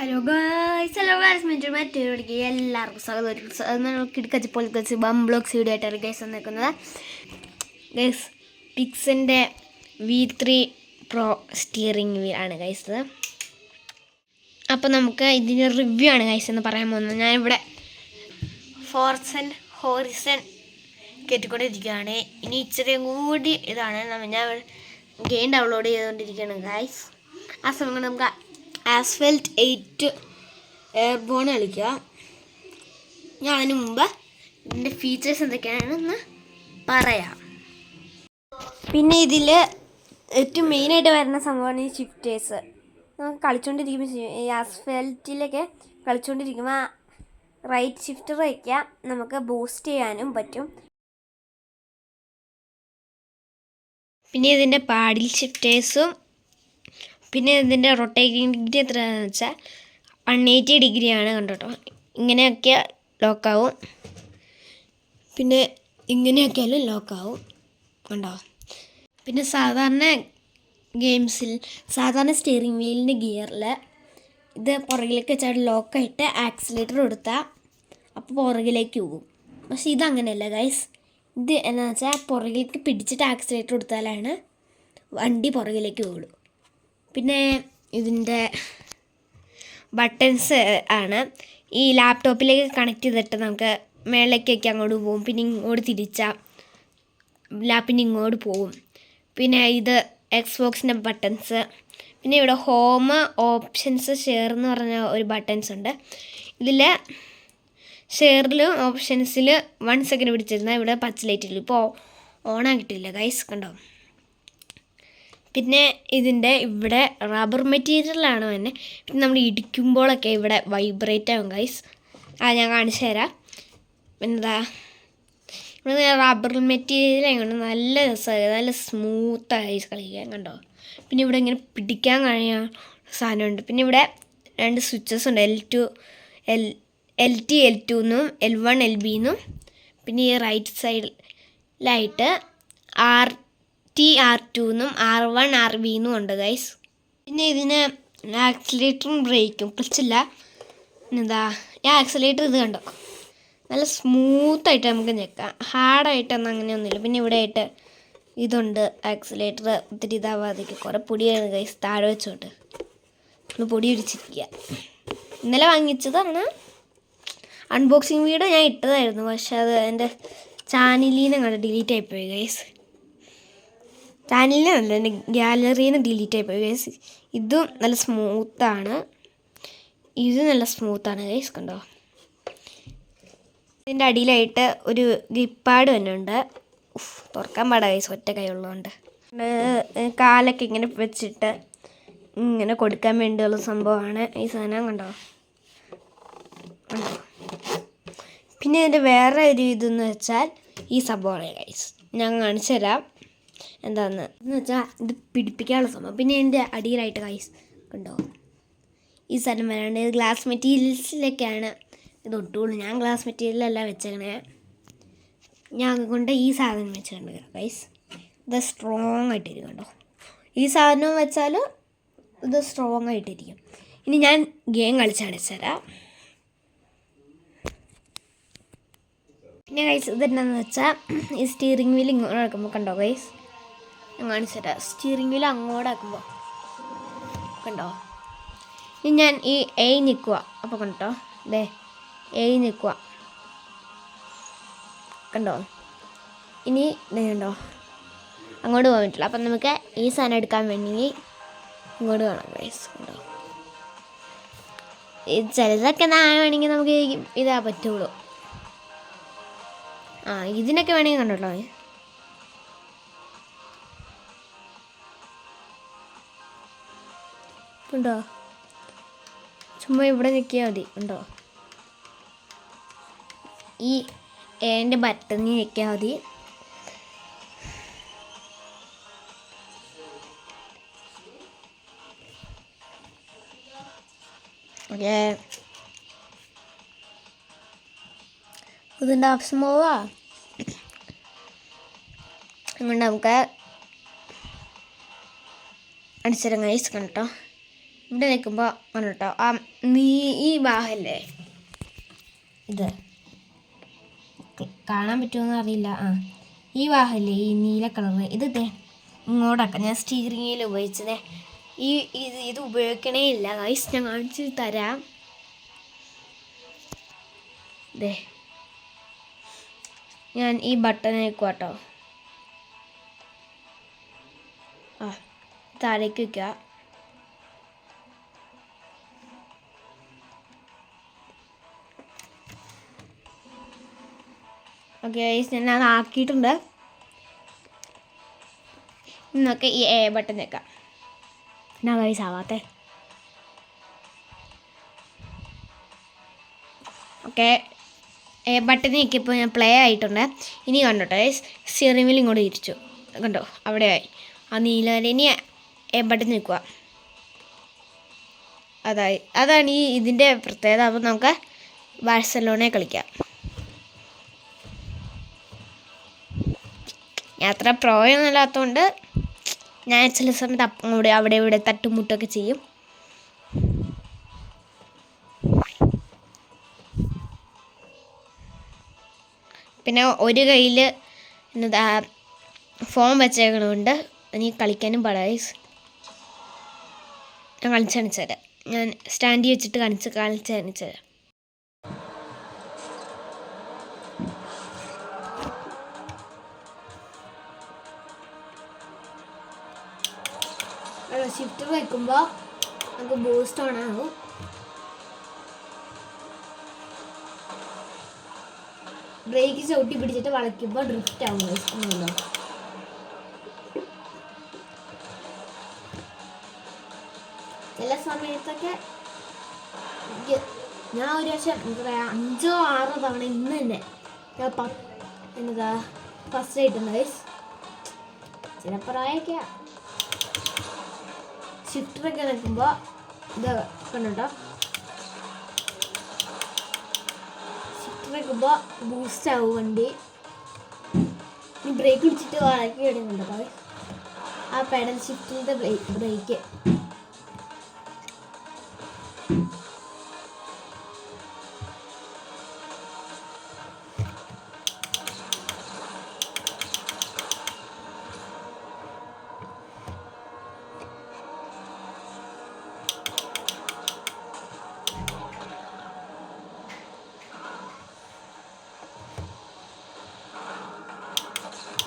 Hello guys മറ്റൊരു എല്ലാവർക്കും സ്വാഗതം. കിടക്കച്ച് പൊളിക്കച്ച് ബംബ്ലോക്സ് വീഡിയോ ആയിട്ടാണ് ഗൈസ് വന്നിരിക്കുന്നത്. ഗൈസ് പിക്സിൻ്റെ V3 Pro സ്റ്റിയറിംഗ് വീൽ ആണ് ഗൈസ്. അപ്പോൾ നമുക്ക് ഇതിൻ്റെ റിവ്യൂ ആണ് ഗൈസ് എന്ന് പറയാൻ പോകുന്നത്. ഞാനിവിടെ ഫോർസൻ ഹോറിസൺ കേട്ടിക്കൊണ്ടിരിക്കുകയാണ്. ഇനി ഇച്ചിരിയും കൂടി ഇതാണ് ഞാൻ ഗെയിം ഡൗൺലോഡ് ചെയ്തുകൊണ്ടിരിക്കുകയാണ് ഗൈസ്. ആ സമയം കൊണ്ട് നമുക്ക് ആസ്ഫൽറ്റ് 8 എയർബോൺ കളിക്കുക. ഞാൻ അതിന് മുമ്പ് ഇതിൻ്റെ ഫീച്ചേഴ്സ് എന്തൊക്കെയാണെന്ന് പറയാം. പിന്നെ ഇതിൽ ഏറ്റവും മെയിനായിട്ട് വരുന്ന സംഭവമാണ് ഈ ഷിഫ്റ്റേഴ്സ്. നമുക്ക് കളിച്ചുകൊണ്ടിരിക്കുമ്പോൾ ഈ ആസ്ഫൽറ്റിലൊക്കെ കളിച്ചുകൊണ്ടിരിക്കുമ്പോൾ റൈറ്റ് ഷിഫ്റ്റർ വയ്ക്കുക, നമുക്ക് ബൂസ്റ്റ് ചെയ്യാനും പറ്റും. പിന്നെ ഇതിൻ്റെ പാഡിൽ ഷിഫ്റ്റേഴ്സും പിന്നെ ഇതിൻ്റെ റൊട്ടേറ്റിംഗ് ഡിഗ്രി എത്രയാണെന്ന് വെച്ചാൽ 180 ഡിഗ്രിയാണ്. കണ്ടോട്ടോ, ഇങ്ങനെയൊക്കെ ലോക്കാവും, പിന്നെ ഇങ്ങനെയൊക്കെയാലും ലോക്കാവും കണ്ടോ. പിന്നെ സാധാരണ ഗെയിംസിൽ സാധാരണ സ്റ്റിയറിംഗ് വീലിൻ്റെ ഗിയറിൽ ഇത് പുറകിലേക്ക് വെച്ചാൽ ലോക്കായിട്ട് ആക്സിലേറ്റർ കൊടുത്താൽ അപ്പോൾ പുറകിലേക്ക് പോകും. പക്ഷേ ഇതങ്ങനെയല്ല ഗൈസ്. ഇത് എന്താണെന്ന് വെച്ചാൽ പുറകിലേക്ക് പിടിച്ചിട്ട് ആക്സിലേറ്റർ കൊടുത്താലാണ് വണ്ടി പുറകിലേക്ക് പോകുള്ളൂ. പിന്നെ ഇതിൻ്റെ ബട്ടൺസ് ആണ് ഈ ലാപ്ടോപ്പിലേക്ക് കണക്ട് ചെയ്തിട്ട് നമുക്ക് മേളിലേക്കൊക്കെ അങ്ങോട്ട് പോകും. പിന്നെ ഇങ്ങോട്ട് തിരിച്ചാൽ ലാപ്പിൻ്റെ ഇങ്ങോട്ട് പോകും. പിന്നെ ഇത് എക്സ്ബോക്സിൻ്റെ ബട്ടൺസ്. പിന്നെ ഇവിടെ ഹോം ഓപ്ഷൻസ് ഷെയർ എന്ന് പറഞ്ഞ ഒരു ബട്ടൺസ് ഉണ്ട്. ഇതിൽ ഷെയറിലും ഓപ്ഷൻസിൽ 1 സെക്കൻഡ് പിടിച്ചിരുന്നാൽ ഇവിടെ പച്ച ലൈറ്റില്ല. ഇപ്പോൾ ഓണാക്കിയിട്ടില്ല ഗൈസ് കണ്ടോ. പിന്നെ ഇതിൻ്റെ ഇവിടെ റബ്ബർ മെറ്റീരിയലാണ് തന്നെ. പിന്നെ നമ്മൾ ഇടിക്കുമ്പോഴൊക്കെ ഇവിടെ വൈബ്രേറ്റ് ആകും ഗൈസ്. ഞാൻ കാണിച്ചു തരാം. പിന്നെന്താ ഇവിടെ റബ്ബർ മെറ്റീരിയൽ ആയതുകൊണ്ട് നല്ല രസമായി, നല്ല സ്മൂത്തായി കളിക്കാൻ കണ്ടോ. പിന്നെ ഇവിടെ ഇങ്ങനെ പിടിക്കാൻ കഴിയുന്ന സാധനമുണ്ട്. പിന്നെ ഇവിടെ 2 സ്വിച്ചസ് ഉണ്ട്, LT L2 എന്നും L1 LB എന്നും. പിന്നെ ഈ റൈറ്റ് സൈഡിലായിട്ട് RT R2 എന്നും R1 RB എന്നും ഉണ്ട് ഗൈസ്. പിന്നെ ഇതിന് ആക്സിലേറ്ററും ബ്രേക്കും ക്ലച്ചില്ല. പിന്നെന്താ ഈ ആക്സിലേറ്റർ ഇത് കണ്ടോ, നല്ല സ്മൂത്തായിട്ട് നമുക്ക് ഞെക്കാം, ഹാർഡായിട്ടൊന്നും അങ്ങനെയൊന്നുമില്ല. പിന്നെ ഇവിടെ ആയിട്ട് ഇതുണ്ട് ആക്സിലേറ്റർ ഒത്തിരി ഇതാവാതൊക്കെ. കുറേ പൊടിയാണ് ഗൈസ്, താഴെ വെച്ചോട്ട് നമ്മൾ പൊടി പിടിച്ചിരിക്കുക. ഇന്നലെ വാങ്ങിച്ചതാണ്. അൺബോക്സിങ് വീഡിയോ ഞാൻ ഇട്ടതായിരുന്നു, പക്ഷെ അത് എൻ്റെ ചാനലിൽ നിന്ന് കണ്ട് ഡിലീറ്റ് ആയിപ്പോയി ഗൈസ്. ചാനലിനല്ല, എൻ്റെ ഗാലറിയിൽ നിന്ന് ഡിലീറ്റ് ആയിപ്പോയി ഗൈസ്. ഇതും നല്ല സ്മൂത്താണ്, ഇത് നല്ല സ്മൂത്താണ് ഗൈസ് കണ്ടോ. ഇതിൻ്റെ അടിയിലായിട്ട് ഒരു ഗ്രിപ്പാഡ് തന്നെ ഉണ്ട്. തുറക്കാൻ പാടാ ഗൈസ്, ഒറ്റ കൈ ഉള്ളതുകൊണ്ട്. കാലൊക്കെ ഇങ്ങനെ വെച്ചിട്ട് ഇങ്ങനെ കൊടുക്കാൻ വേണ്ടിയുള്ള സംഭവമാണ് ഈ സാധനം കണ്ടോ. പിന്നെ ഇതിൻ്റെ വേറെ ഒരു ഇതെന്ന് വെച്ചാൽ ഈ സംഭവമാണ് ഗൈസ്, ഞാൻ കാണിച്ചു തരാം എന്താണെന്ന് വെച്ചാൽ ഇത് പിടിപ്പിക്കാനുള്ള സംഭവം. പിന്നെ എൻ്റെ അടിയിലായിട്ട് ഗൈസ് കണ്ടോ ഈ സാധനം വരാണ്ട്. ഇത് ഗ്ലാസ് മെറ്റീരിയൽസിലൊക്കെയാണ് ഇത് ഒട്ടുള്ളൂ. ഞാൻ ഗ്ലാസ് മെറ്റീരിയലല്ല വെച്ചേക്കണേ, ഞാൻ കൊണ്ട് ഈ സാധനം വെച്ചിട്ടുണ്ട് ഗൈസ്. ഇത് സ്ട്രോങ് ആയിട്ടിരിക്കും കണ്ടോ. ഈ സാധനം വെച്ചാൽ ഇത് സ്ട്രോങ് ആയിട്ടിരിക്കും. ഇനി ഞാൻ ഗെയിം കളിച്ച് കാണിച്ചു തരാം. പിന്നെ ഗൈസ് ഇതെന്താണെന്ന് വെച്ചാൽ ഈ സ്റ്റിയറിംഗ് വീൽ ഇങ്ങോട്ട് ആക്കുമ്പോൾ കണ്ടോ ഗൈസ്, ഞാൻ കാണിച്ചു തരാം. സ്റ്റിയറിംഗ് വീൽ അങ്ങോട്ടാക്കുമ്പോൾ കണ്ടോ, ഇനി ഞാൻ ഈ നിൽക്കുക അപ്പോൾ കണ്ടോ, ദേ നിൽക്കുക കണ്ടോ. ഇനി കണ്ടോ അങ്ങോട്ട് പോകാൻ പറ്റില്ല. അപ്പം നമുക്ക് ഈ സാധനം എടുക്കാൻ വേണ്ടി ഇങ്ങോട്ട് കാണാം ഗൈസ് കണ്ടോ. ചിലതൊക്കെ വേണമെങ്കിൽ നമുക്ക് ഇതാ പറ്റുള്ളൂ. ഇതിനൊക്കെ വേണമെങ്കിൽ കണ്ടോ ഉണ്ടോ. ചുമ്മാ ഇവിടെ നിൽക്കിയാൽ മതി ഉണ്ടോ. ഈ എൻ്റെ ബട്ടണിൽ നിൽക്കിയാൽ മതി. ഓക്കെ, ഇതിൻ്റെ ആവശ്യം പോവാ. അതുകൊണ്ട് നമുക്ക് അടിച്ചിരം ഗൈസ് കണ്ടോ. ഇവിടെ നിൽക്കുമ്പോൾ കേട്ടോ ഈ ഭാഗമല്ലേ ഇത് കാണാൻ പറ്റുമെന്ന് അറിയില്ല. ഈ ഭാഗമല്ലേ ഈ നീല കളറ് ഇത് ഇങ്ങോട്ടാക്കാം. ഞാൻ സ്റ്റീറിങ്ങിൽ ഉപയോഗിച്ചത് ഇത് ഉപയോഗിക്കണേ ഇല്ല ഗൈസ്. ഞാൻ കാണിച്ച് തരാം. ഞാൻ ഈ ബട്ടൺ വെക്കുക കേട്ടോ. താഴേക്ക് വയ്ക്കുക. ഓക്കെ ഗൈസ്, ഞാൻ അത് ആക്കിയിട്ടുണ്ട്. ഇന്നൊക്കെ ഈ എ ബട്ടൺ വെക്കാം. എന്നാ ഗൈസ് ആവാത്തെ? ഓക്കെ, എ ബട്ടൺ ഞെക്കിയപ്പോൾ ഞാൻ പ്ലേ ആയിട്ടുണ്ട്. ഇനി കണ്ടോട്ടോ ഗൈസ്, സ്റ്റിയറിംഗ് വീൽ ഇങ്ങോട്ട് തിരിച്ചു കണ്ടോ, അവിടെ ആയി ആ നീല. ഇനി എ ബട്ടൺ നിൽക്കുക. അതാണ് ഇതിൻ്റെ പ്രത്യേകത. അപ്പോൾ നമുക്ക് ബാഴ്സലോണയെ കളിക്കാം. ഞാൻ അത്ര പ്രോയൊന്നുമില്ലാത്തതുകൊണ്ട് ഞാൻ ചില സമയത്ത് അവിടെ ഇവിടെ തട്ടുമുട്ടൊക്കെ ചെയ്യും. പിന്നെ ഒരു കയ്യിൽ എന്നതാ ഫോൺ വെച്ചേക്കണമുണ്ട്. എനിക്ക് കളിക്കാനും പാടായി. ഞാൻ കാണിച്ചു തരാം. ഞാൻ സ്റ്റാൻഡിൽ വെച്ചിട്ട് കാണിച്ചു തരാം. ഷിഫ്റ്റ് വയ്ക്കുമ്പോൾ നമുക്ക് ബൂസ്റ്റ് ഓൺ ആകും. ബ്രേക്ക് ചവിട്ടി പിടിച്ചിട്ട് വളയ്ക്കുമ്പോൾ ഡ്രിഫ്റ്റ് ആവുമല്ലോ. ചില സമയത്തൊക്കെ ഞാൻ ഒരു വർഷം 5 or 6 തവണ ഇന്ന് തന്നെ എന്നതാ ഫസ്റ്റ് ആയിട്ടുണ്ട് ഗൈസ്. ചില പ്രായമൊക്കെയാ. ഷിഫ്റ്ററൊക്കെ നിൽക്കുമ്പോൾ ഇത് കണ്ടോ, ഷിഫ്റ്റർ വെക്കുമ്പോൾ ബൂസ്റ്റ് ആവും വണ്ടി. ഇനി ബ്രേക്ക് പിടിച്ചിട്ട് വളക്കി ഇടുന്നുണ്ടോ ആ പെഡൽ ഷിഫ്റ്റിൻ്റെ ബ്രേക്ക്.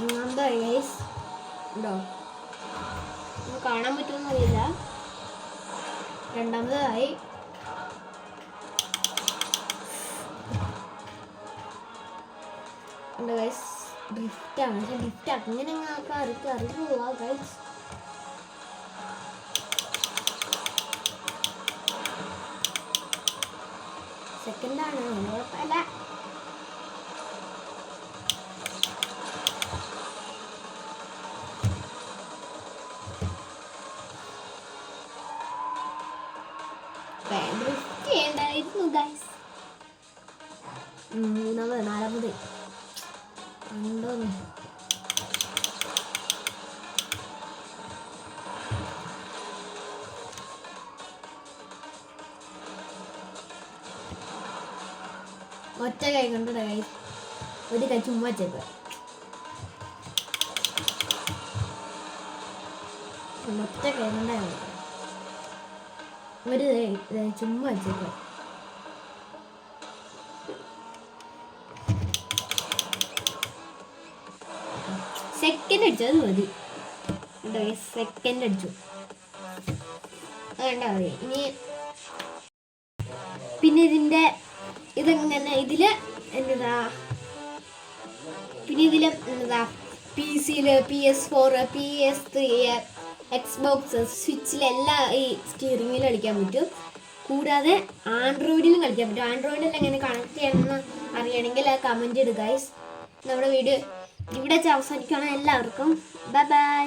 ഒന്നാമതായി ഗൈസ് ഉണ്ടോ, കാണാൻ പറ്റുമെന്ന് അറിയില്ല. രണ്ടാമതായി ഉണ്ട് ഗൈസ്, ഡ്രിഫ്റ്റാണ്. പക്ഷെ ഡ്രിഫ്റ്റ് അങ്ങനെ അറിയുക ഗൈസ്. സെക്കൻഡാണ്, കുഴപ്പമില്ല. മൂന്നാമത് 4ാമത് ഉണ്ടോന്ന് ഒറ്റ കൈ കൊണ്ട് ഒരു കൈ ചുമ്മാ വെച്ചേക്കുക. ഒറ്റ കൈ കൊണ്ടാ ഒരു ചുമ്മാ വെച്ചേക്കുക. സെക്കൻഡ് അടിച്ചു, അത് മതി. സെക്കൻഡ് അടിച്ചു, വേണ്ട മതി. ഇനി പിന്നെ ഇതെങ്ങനെ ഇതില് എന്നതാ, പിന്നെ ഇതില് എന്നതാ PC-ല് PS4 PS3 Xbox സ്വിച്ചിലെല്ലാം ഈ സ്റ്റിയറിംഗ് വീൽ കളിക്കാൻ പറ്റും. കൂടാതെ ആൻഡ്രോയിഡിലും കളിക്കാൻ പറ്റും. ആൻഡ്രോയിഡിൽ എങ്ങനെ കണക്ട് ചെയ്യണമെന്ന് അറിയണമെങ്കിൽ കമൻറ്റ് ഇടുക ഗൈസ്. നമ്മുടെ വീഡിയോ ഇവിടെ വെച്ച് അവസാനിക്കുകയാണ്. എല്ലാവർക്കും ബൈ ബൈ.